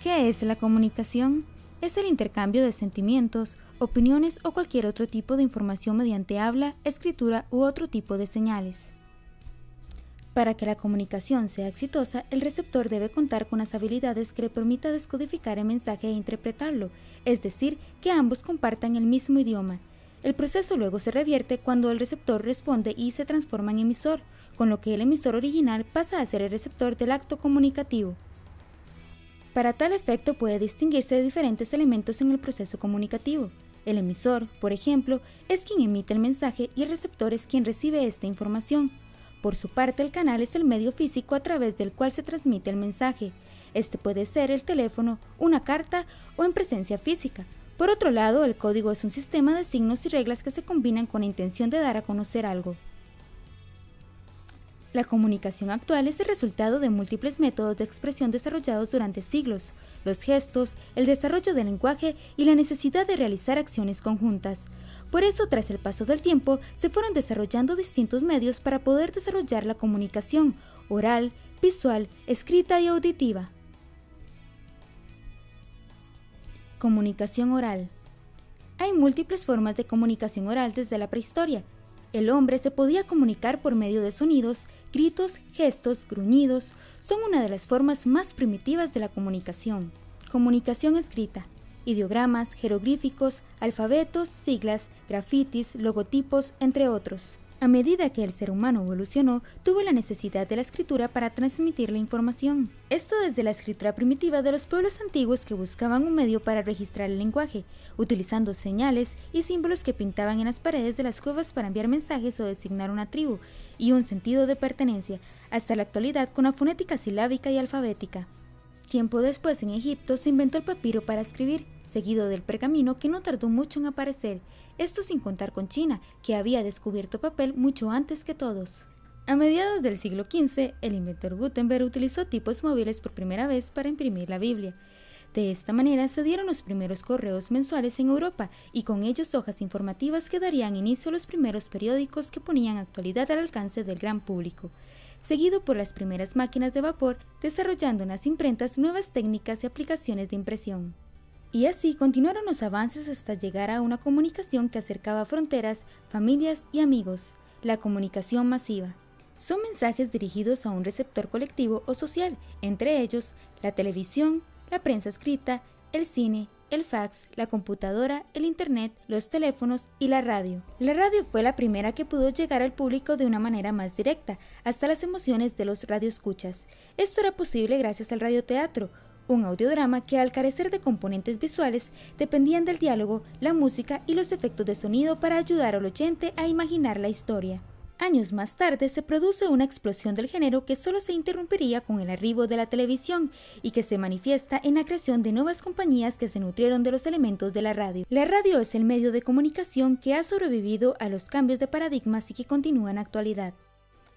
¿Qué es la comunicación? Es el intercambio de sentimientos, opiniones o cualquier otro tipo de información mediante habla, escritura u otro tipo de señales. Para que la comunicación sea exitosa, el receptor debe contar con las habilidades que le permita descodificar el mensaje e interpretarlo, es decir, que ambos compartan el mismo idioma. El proceso luego se revierte cuando el receptor responde y se transforma en emisor, con lo que el emisor original pasa a ser el receptor del acto comunicativo. Para tal efecto puede distinguirse de diferentes elementos en el proceso comunicativo. El emisor, por ejemplo, es quien emite el mensaje y el receptor es quien recibe esta información. Por su parte, el canal es el medio físico a través del cual se transmite el mensaje. Este puede ser el teléfono, una carta o en presencia física. Por otro lado, el código es un sistema de signos y reglas que se combinan con la intención de dar a conocer algo. La comunicación actual es el resultado de múltiples métodos de expresión desarrollados durante siglos, los gestos, el desarrollo del lenguaje y la necesidad de realizar acciones conjuntas. Por eso, tras el paso del tiempo, se fueron desarrollando distintos medios para poder desarrollar la comunicación oral, visual, escrita y auditiva. Comunicación oral. Hay múltiples formas de comunicación oral desde la prehistoria. El hombre se podía comunicar por medio de sonidos, gritos, gestos, gruñidos. Son una de las formas más primitivas de la comunicación. Comunicación escrita. Ideogramas, jeroglíficos, alfabetos, siglas, grafitis, logotipos, entre otros. A medida que el ser humano evolucionó, tuvo la necesidad de la escritura para transmitir la información. Esto desde la escritura primitiva de los pueblos antiguos que buscaban un medio para registrar el lenguaje, utilizando señales y símbolos que pintaban en las paredes de las cuevas para enviar mensajes o designar una tribu y un sentido de pertenencia, hasta la actualidad con la fonética silábica y alfabética. Tiempo después, en Egipto, se inventó el papiro para escribir, seguido del pergamino que no tardó mucho en aparecer, esto sin contar con China, que había descubierto papel mucho antes que todos. A mediados del siglo XV, el inventor Gutenberg utilizó tipos móviles por primera vez para imprimir la Biblia. De esta manera se dieron los primeros correos mensuales en Europa y con ellos hojas informativas que darían inicio a los primeros periódicos que ponían actualidad al alcance del gran público, seguido por las primeras máquinas de vapor, desarrollando en las imprentas nuevas técnicas y aplicaciones de impresión. Y así continuaron los avances hasta llegar a una comunicación que acercaba fronteras, familias y amigos, la comunicación masiva. Son mensajes dirigidos a un receptor colectivo o social, entre ellos la televisión, la prensa escrita, el cine, el fax, la computadora, el internet, los teléfonos y la radio. La radio fue la primera que pudo llegar al público de una manera más directa, hasta las emociones de los radioescuchas. Esto era posible gracias al radioteatro, un audiodrama que al carecer de componentes visuales dependían del diálogo, la música y los efectos de sonido para ayudar al oyente a imaginar la historia. Años más tarde se produce una explosión del género que solo se interrumpiría con el arribo de la televisión y que se manifiesta en la creación de nuevas compañías que se nutrieron de los elementos de la radio. La radio es el medio de comunicación que ha sobrevivido a los cambios de paradigmas y que continúa en la actualidad.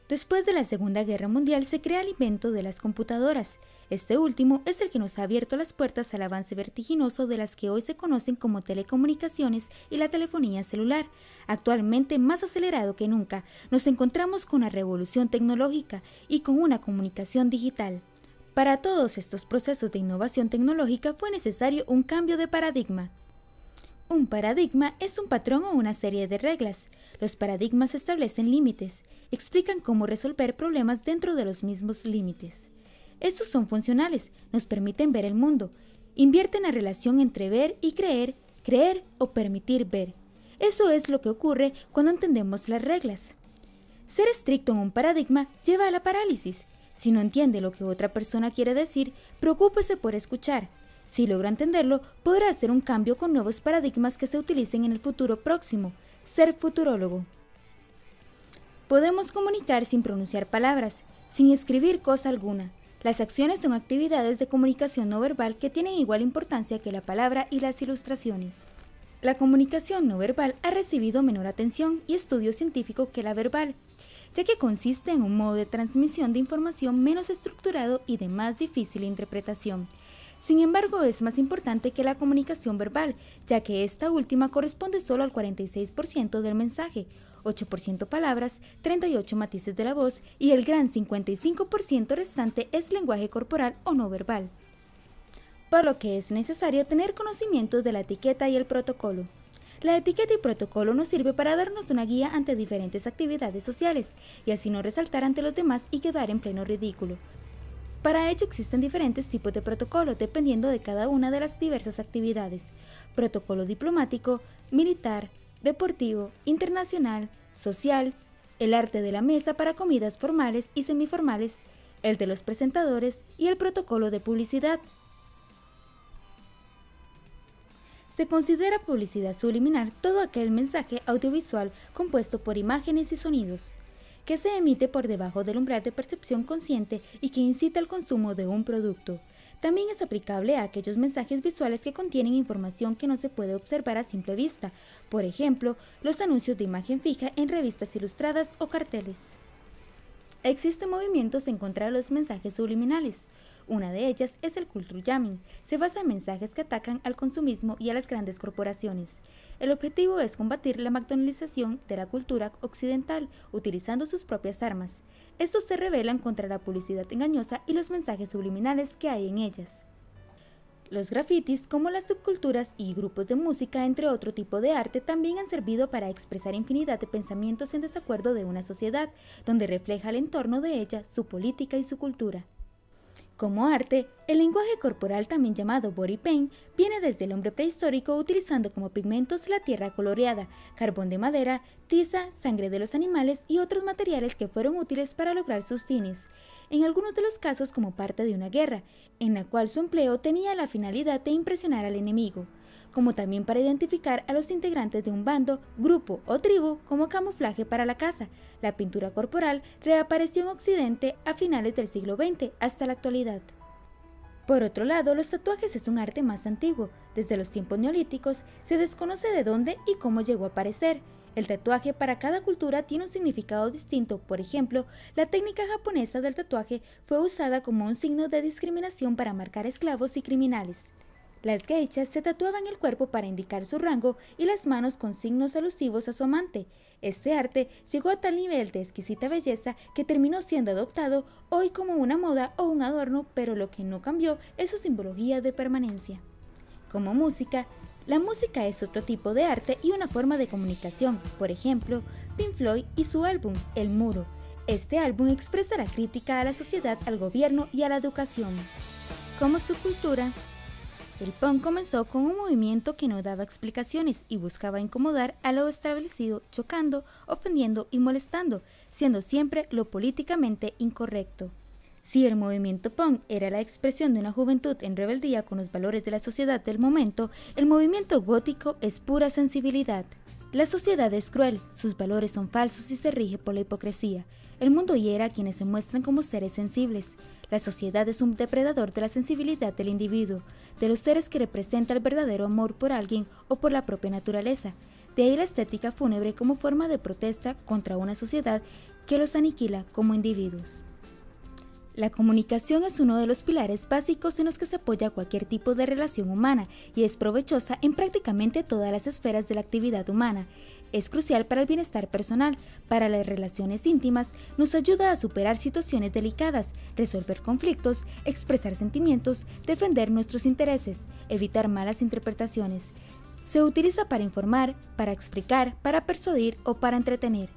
Después de la Segunda Guerra Mundial se crea el invento de las computadoras. Este último es el que nos ha abierto las puertas al avance vertiginoso de las que hoy se conocen como telecomunicaciones y la telefonía celular. Actualmente, más acelerado que nunca, nos encontramos con la revolución tecnológica y con una comunicación digital. Para todos estos procesos de innovación tecnológica fue necesario un cambio de paradigma. Un paradigma es un patrón o una serie de reglas. Los paradigmas establecen límites, explican cómo resolver problemas dentro de los mismos límites. Estos son funcionales, nos permiten ver el mundo, invierten la relación entre ver y creer, creer o permitir ver. Eso es lo que ocurre cuando entendemos las reglas. Ser estricto en un paradigma lleva a la parálisis. Si no entiende lo que otra persona quiere decir, preocúpese por escuchar. Si logra entenderlo, podrá hacer un cambio con nuevos paradigmas que se utilicen en el futuro próximo. Ser futurólogo. Podemos comunicar sin pronunciar palabras, sin escribir cosa alguna. Las acciones son actividades de comunicación no verbal que tienen igual importancia que la palabra y las ilustraciones. La comunicación no verbal ha recibido menor atención y estudio científico que la verbal, ya que consiste en un modo de transmisión de información menos estructurado y de más difícil interpretación. Sin embargo, es más importante que la comunicación verbal, ya que esta última corresponde solo al 46% del mensaje, 8% palabras, 38 matices de la voz y el gran 55% restante es lenguaje corporal o no verbal. por lo que es necesario tener conocimientos de la etiqueta y el protocolo. La etiqueta y protocolo nos sirve para darnos una guía ante diferentes actividades sociales y así no resaltar ante los demás y quedar en pleno ridículo. Para ello existen diferentes tipos de protocolo dependiendo de cada una de las diversas actividades: protocolo diplomático, militar, deportivo, internacional, social, el arte de la mesa para comidas formales y semiformales, el de los presentadores y el protocolo de publicidad. Se considera publicidad subliminal todo aquel mensaje audiovisual compuesto por imágenes y sonidos, que se emite por debajo del umbral de percepción consciente y que incita al consumo de un producto. También es aplicable a aquellos mensajes visuales que contienen información que no se puede observar a simple vista, por ejemplo, los anuncios de imagen fija en revistas ilustradas o carteles. Existen movimientos en contra de los mensajes subliminales. Una de ellas es el culture jamming. Se basa en mensajes que atacan al consumismo y a las grandes corporaciones. El objetivo es combatir la McDonaldización de la cultura occidental, utilizando sus propias armas. Estos se rebelan contra la publicidad engañosa y los mensajes subliminales que hay en ellas. Los grafitis, como las subculturas y grupos de música, entre otro tipo de arte, también han servido para expresar infinidad de pensamientos en desacuerdo de una sociedad, donde refleja el entorno de ella, su política y su cultura. Como arte, el lenguaje corporal, también llamado body paint, viene desde el hombre prehistórico utilizando como pigmentos la tierra coloreada, carbón de madera, tiza, sangre de los animales y otros materiales que fueron útiles para lograr sus fines, en algunos de los casos como parte de una guerra, en la cual su empleo tenía la finalidad de impresionar al enemigo, como también para identificar a los integrantes de un bando, grupo o tribu como camuflaje para la caza. La pintura corporal reapareció en Occidente a finales del siglo XX hasta la actualidad. Por otro lado, los tatuajes es un arte más antiguo. Desde los tiempos neolíticos se desconoce de dónde y cómo llegó a aparecer. El tatuaje para cada cultura tiene un significado distinto. Por ejemplo, la técnica japonesa del tatuaje fue usada como un signo de discriminación para marcar esclavos y criminales. Las geishas se tatuaban el cuerpo para indicar su rango y las manos con signos alusivos a su amante. Este arte llegó a tal nivel de exquisita belleza que terminó siendo adoptado hoy como una moda o un adorno, pero lo que no cambió es su simbología de permanencia. Como música, la música es otro tipo de arte y una forma de comunicación. Por ejemplo, Pink Floyd y su álbum El Muro. Este álbum expresa la crítica a la sociedad, al gobierno y a la educación. Como subcultura, el punk comenzó con un movimiento que no daba explicaciones y buscaba incomodar a lo establecido, chocando, ofendiendo y molestando, siendo siempre lo políticamente incorrecto. Si el movimiento punk era la expresión de una juventud en rebeldía con los valores de la sociedad del momento, el movimiento gótico es pura sensibilidad. La sociedad es cruel, sus valores son falsos y se rige por la hipocresía. El mundo hiere a quienes se muestran como seres sensibles. La sociedad es un depredador de la sensibilidad del individuo, de los seres que representa el verdadero amor por alguien o por la propia naturaleza. De ahí la estética fúnebre como forma de protesta contra una sociedad que los aniquila como individuos. La comunicación es uno de los pilares básicos en los que se apoya cualquier tipo de relación humana y es provechosa en prácticamente todas las esferas de la actividad humana. Es crucial para el bienestar personal, para las relaciones íntimas, nos ayuda a superar situaciones delicadas, resolver conflictos, expresar sentimientos, defender nuestros intereses, evitar malas interpretaciones. Se utiliza para informar, para explicar, para persuadir o para entretener.